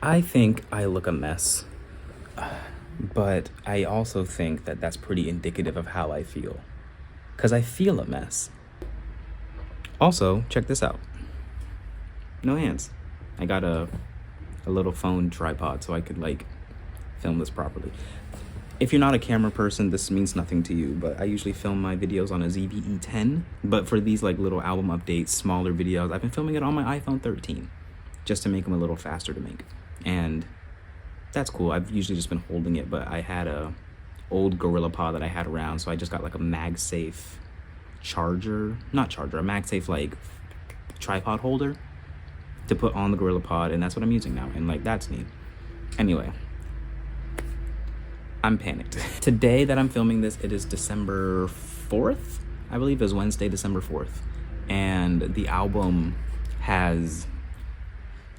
I think I look a mess, but I also think that that's pretty indicative of how I feel, because I feel a mess. Also, check this out. No hands. I got a little phone tripod so I could like film this properly. If you're not a camera person, this means nothing to you, but I usually film my videos on a ZVE10. But for these like little album updates, smaller videos, I've been filming it on my iPhone 13 just to make them a little faster to make. And that's cool. I've usually just been holding it, but I had a old GorillaPod that I had around, so I just got like a MagSafe charger, not charger, a MagSafe like tripod holder to put on the GorillaPod, and that's what I'm using now, and like that's neat. Anyway, I'm panicked. Today that I'm filming this, it is December 4th. I believe it was Wednesday, December 4th. And the album has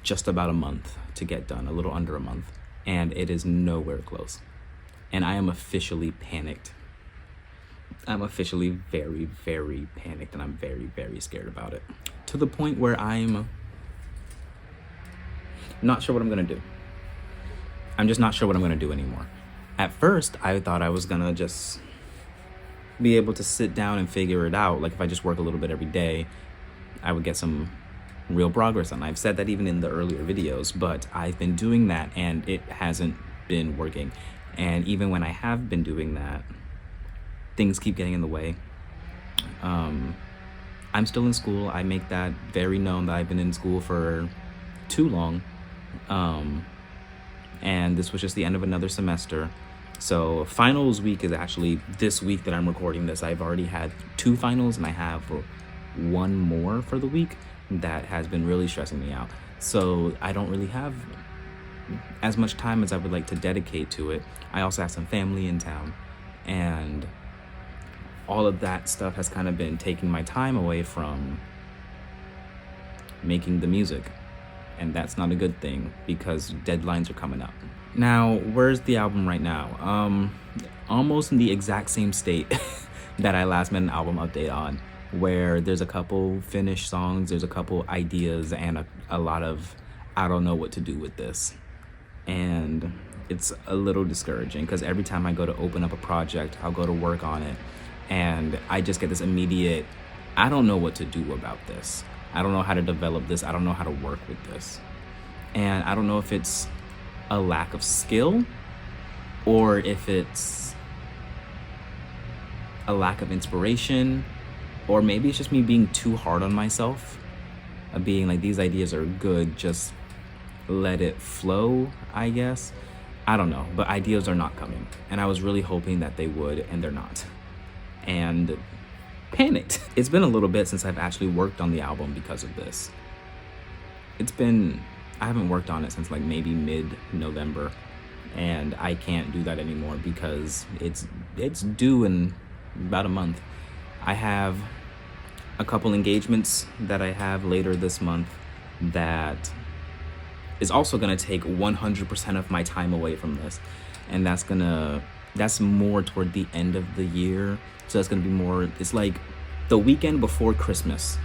just about a month to get done, a little under a month. And it is nowhere close. And I am officially panicked. I'm officially very, very panicked, and I'm very, very scared about it. To the point where I'm not sure what I'm gonna do. I'm just not sure what I'm gonna do anymore. At first, I thought I was gonna just be able to sit down and figure it out. Like if I just work a little bit every day, I would get some real progress. And I've said that even in the earlier videos, but I've been doing that and it hasn't been working. And even when I have been doing that, things keep getting in the way. I'm still in school. I make that very known that I've been in school for too long. And this was just the end of another semester. So finals week is actually this week that I'm recording this. I've already had 2 finals and I have one more for the week that has been really stressing me out. So I don't really have as much time as I would like to dedicate to it. I also have some family in town, and all of that stuff has kind of been taking my time away from making the music. And that's not a good thing because deadlines are coming up. Now, where's the album right now? Almost in the exact same state that I last made an album update on, where there's a couple finished songs, there's a couple ideas, and a lot of I don't know what to do with this. And it's a little discouraging because every time I go to open up a project, I'll go to work on it, and I just get this immediate, I don't know what to do about this. I don't know how to develop this. I don't know how to work with this. And I don't know if it's a lack of skill or if it's a lack of inspiration, or maybe it's just me being too hard on myself, being like, these ideas are good, just let it flow, I guess. I don't know, but ideas are not coming. And I was really hoping that they would, and they're not. And panicked. It's been a little bit since I've actually worked on the album because of this. I haven't worked on it since like maybe mid-November, and I can't do that anymore because it's due in about a month. I have a couple engagements that I have later this month that is also gonna take 100% of my time away from this, and that's more toward the end of the year. So it's gonna be more, it's like the weekend before Christmas.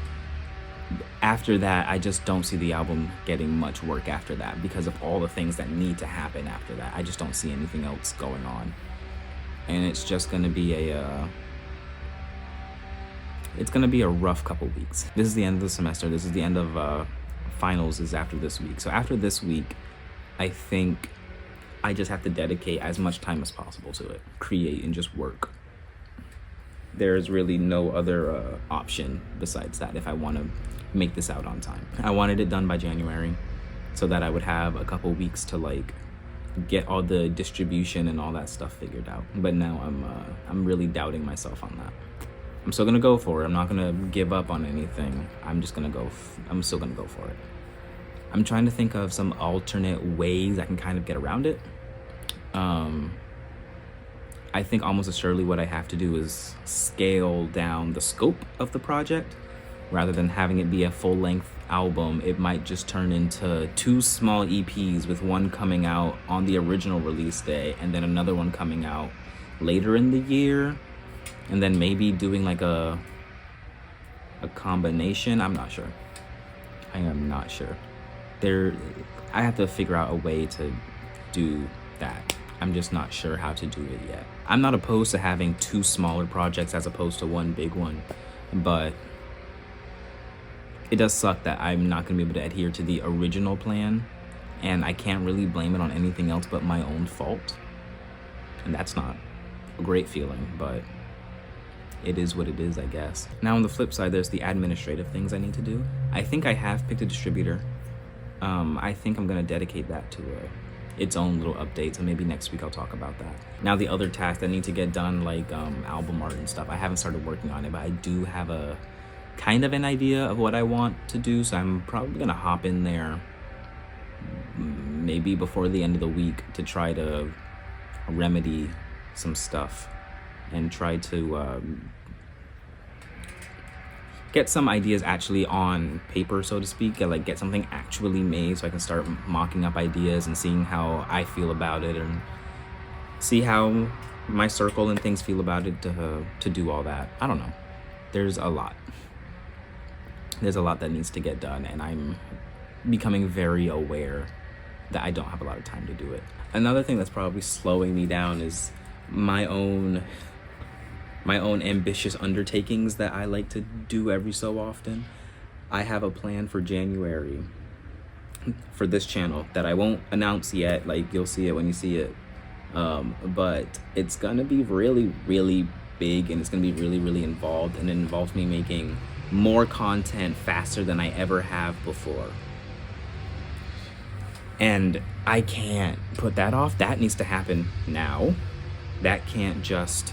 After that, I just don't see the album getting much work after that because of all the things that need to happen after that. I just don't see anything else going on. And it's just gonna be it's gonna be a rough couple weeks. This is the end of the semester. This is the end of finals is after this week. So after this week, I think I just have to dedicate as much time as possible to it, create and just work. There's really no other option besides that if I want to make this out on time. I wanted it done by January so that I would have a couple weeks to like get all the distribution and all that stuff figured out. But now I'm really doubting myself on that. I'm still gonna go for it. I'm not gonna give up on anything. I'm still gonna go for it. I'm trying to think of some alternate ways I can kind of get around it. I think almost assuredly what I have to do is scale down the scope of the project. Rather than having it be a full-length album, it might just turn into 2 small EPs, with one coming out on the original release day and then another one coming out later in the year, and then maybe doing like a combination. I'm not sure. I am not sure. I have to figure out a way to do that. I'm just not sure how to do it yet. I'm not opposed to having 2 smaller projects as opposed to 1 big one, but it does suck that I'm not gonna be able to adhere to the original plan, and I can't really blame it on anything else but my own fault. And that's not a great feeling, but it is what it is, I guess. Now on the flip side, there's the administrative things I need to do. I think I have picked a distributor. I think I'm gonna dedicate that to its own little update, so maybe next week I'll talk about that. Now the other tasks that need to get done, like album art and stuff, I haven't started working on it, but I do have a kind of an idea of what I want to do, so I'm probably gonna hop in there maybe before the end of the week to try to remedy some stuff and try to get some ideas actually on paper, so to speak, and like get something actually made so I can start mocking up ideas and seeing how I feel about it and see how my circle and things feel about it to do all that. I don't know. There's a lot. There's a lot that needs to get done, and I'm becoming very aware that I don't have a lot of time to do it. Another thing that's probably slowing me down is my own ambitious undertakings that I like to do every so often. I have a plan for January for this channel that I won't announce yet, like you'll see it when you see it. But it's gonna be really, really big, and it's gonna be really, really involved, and it involves me making more content faster than I ever have before. And I can't put that off. That needs to happen now. That can't just,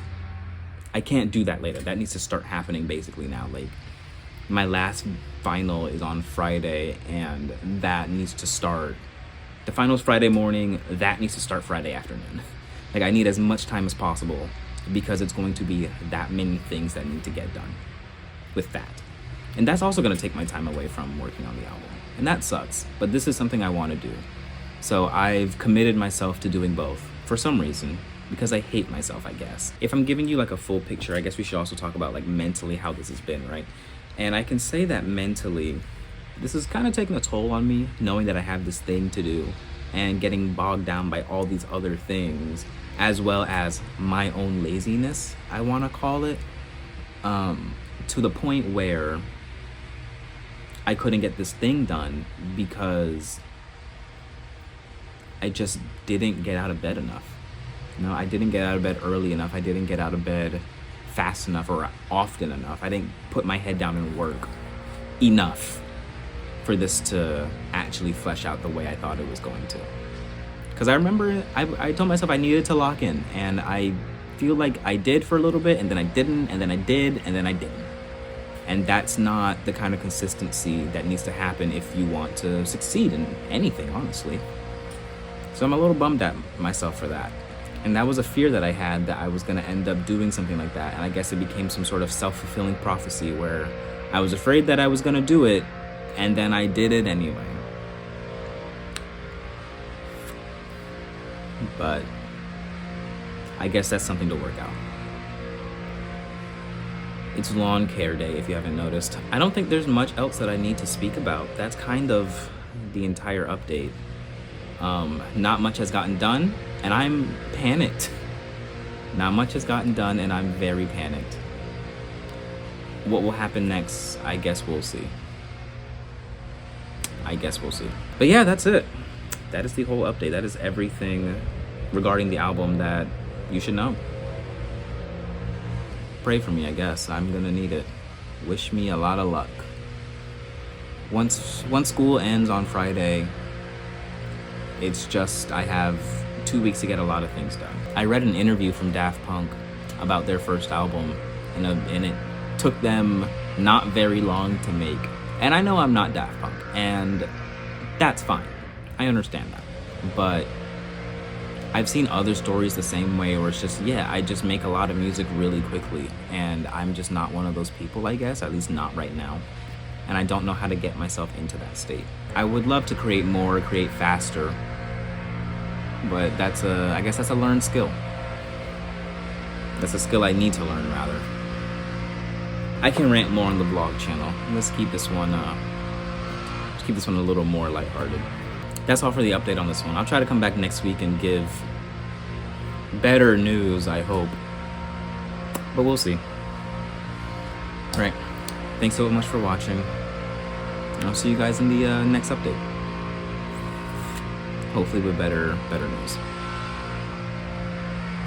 I can't do that later. That needs to start happening basically now. Like, my last final is on Friday, and that needs to start. The final's Friday morning, that needs to start Friday afternoon. Like, I need as much time as possible because it's going to be that many things that need to get done with that. And that's also gonna take my time away from working on the album. And that sucks, but this is something I wanna do. So I've committed myself to doing both for some reason, because I hate myself, I guess. If I'm giving you like a full picture, I guess we should also talk about like mentally how this has been, right? And I can say that mentally, this is kind of taking a toll on me, knowing that I have this thing to do and getting bogged down by all these other things, as well as my own laziness, I wanna call it, to the point where I couldn't get this thing done because I just didn't get out of bed enough. No, I didn't get out of bed early enough. I didn't get out of bed fast enough or often enough. I didn't put my head down and work enough for this to actually flesh out the way I thought it was going to. Because I remember I told myself I needed to lock in, and I feel like I did for a little bit, and then I didn't, and then I did, and then I didn't. And that's not the kind of consistency that needs to happen if you want to succeed in anything, honestly. So I'm a little bummed at myself for that. And that was a fear that I had, that I was gonna end up doing something like that. And I guess it became some sort of self-fulfilling prophecy where I was afraid that I was gonna do it, and then I did it anyway. But I guess that's something to work out. It's lawn care day, if you haven't noticed. I don't think there's much else that I need to speak about. That's kind of the entire update. Not much has gotten done, and I'm panicked. Not much has gotten done, and I'm very panicked. What will happen next, I guess we'll see. But yeah, that's it. That is the whole update. That is everything regarding the album that you should know. Pray for me, I guess. I'm gonna need it. Wish me a lot of luck. Once school ends on Friday, it's just I have 2 weeks to get a lot of things done. I read an interview from Daft Punk about their first album, and it took them not very long to make. And I know I'm not Daft Punk, and that's fine. I understand that. But I've seen other stories the same way, where it's just, yeah, I just make a lot of music really quickly, and I'm just not one of those people, I guess, at least not right now. And I don't know how to get myself into that state. I would love to create more, create faster, but I guess that's a learned skill. That's a skill I need to learn, rather. I can rant more on the vlog channel. Let's keep this one a little more lighthearted. that's all for the update on this one. I'll try to come back next week and give better news, I hope. But we'll see. All right. Thanks so much for watching. I'll see you guys in the next update. Hopefully with better news.